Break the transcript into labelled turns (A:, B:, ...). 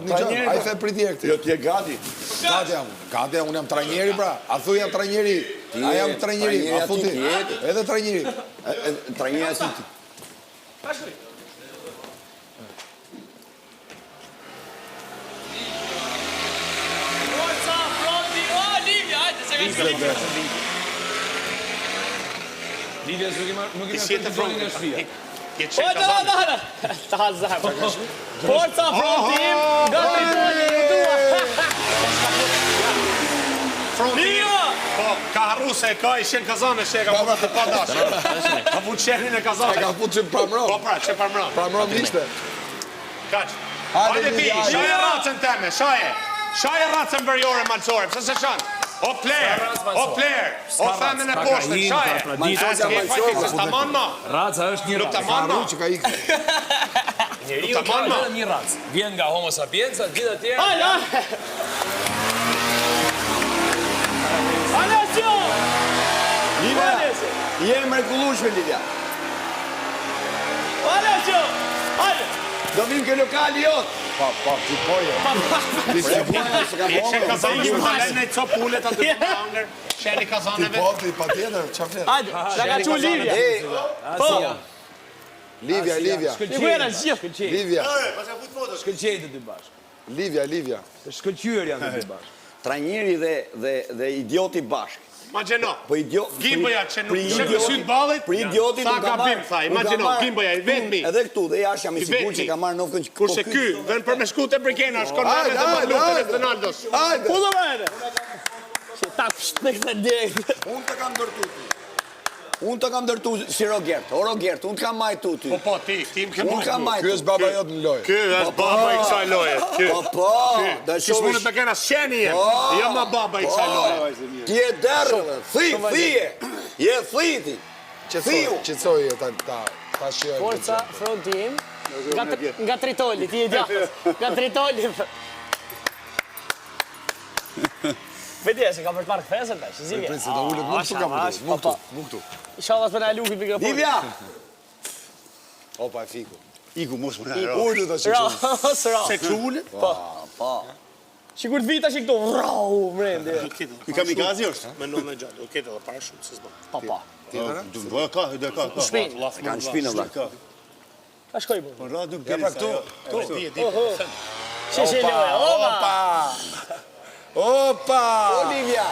A: thot një gjë, ai the prit herë këtë.
B: Jo, ti je gati.
A: Gati jam, unë jam trajneri pra. A thuj jam trajneri? A jam trajneri? A thuti? Edhe trajneri.
B: Trajneri si ti.
C: Forca, pronti, Livia, hajde, se ka
D: Livia nuk i marrë të frontin e shpia.
C: Ta zahë. Forca, prontim, nga Tritoli, Livia!
E: Po, ka harru se ka i shenë kazane, she ka përra të pa dashë. Ka put shenin e kazane.
A: Ka put që pramron.
E: Po pra, që pramron.
A: Pramron mishte.
E: Kaq. Hajde ti, shaje racën teme, shaje. Shaje racën verjore malcore, pëse se shanë. O player, o femën e poshtë, shaje. Nuk ta man ma.
D: Raca është një
E: Nuk ta
D: racë.
E: man ma.
A: Që ka ikë.
D: Njeriu ka vetëm një racë. Vjen nga Homo sapiensa, gjithë tjerë.
C: Alessio!
B: Livia, je mrekullueshme, Livia.
C: Alessio! Hajde!
B: Do vim ke lokali jot.
A: Pa, ti poje.
E: I shenë kazane, ju halen e cop ullet aty për hangër. Sheni
A: Ti
E: kazaneve.
A: po, ti pa tjetër, qa flet?
C: Hajde, da ka që Livia. Po!
A: Livia.
C: Shkuera gjithë.
A: Livia.
D: Shkëlqej të dy bashkë.
A: Livia.
D: Të shkëlqyer janë të dy bashkë.
B: Trajneri dhe idioti bashkë.
E: Imagjino,
B: Po idiot.
E: Gimboja që nuk shënë sytë balit,
B: Për idiotin
E: tha ka bim, tha, imagjino, Gimboja i vetëmi.
B: Edhe këtu, dhe jashtë jam i sigur që ka marrë novkën që...
E: Kurse ky, vën për me shku të brikena, shkon me dhe më lutën e Ronaldos.
C: Ku do vajte? Që ta pështë në këtë direkt.
A: Unë të kam dërtu ti.
B: Unë të kam dërtu si Rogert. O Rogert, unë të kam majtu ty.
E: Po, ti më ke
B: Unë kam majtu.
A: Ky është baba jot në lojë.
E: Ky është baba i kësaj loje.
B: Po, da
E: Që s'mune të kena sheni jem, jo ma baba i kësaj loje.
B: Ti e derë, thije. Je thiti.
A: Qëtësoj ta shio.
C: Forca, frontim. Nga Tritoli, ti e djafës. Nga Tritoli. Vedi, se ka për të marrë këthesën të që zivje.
A: Prinsi, do ullet nuk të kam përdes, nuk tu.
C: Ishallah s'për në e luki mikrofon.
B: Livia!
A: Opa, e fiku.
B: Iku mos më në
A: Ullet të që qënë.
C: Sra.
E: Se që ullet?
B: Pa.
C: Shikur të vita që këto, rau, mrendi.
B: I kamikazi është?
E: Me në gjatë, o kete dhe para shumë, se s'ba.
C: Pa.
B: Ka.
C: Shpinë.
B: Ka në shpinë dhe.
C: Ka shkoj bu.
A: Ja pra këtu.
C: Sheshe loja, opa!
A: Opa!
B: Olivia!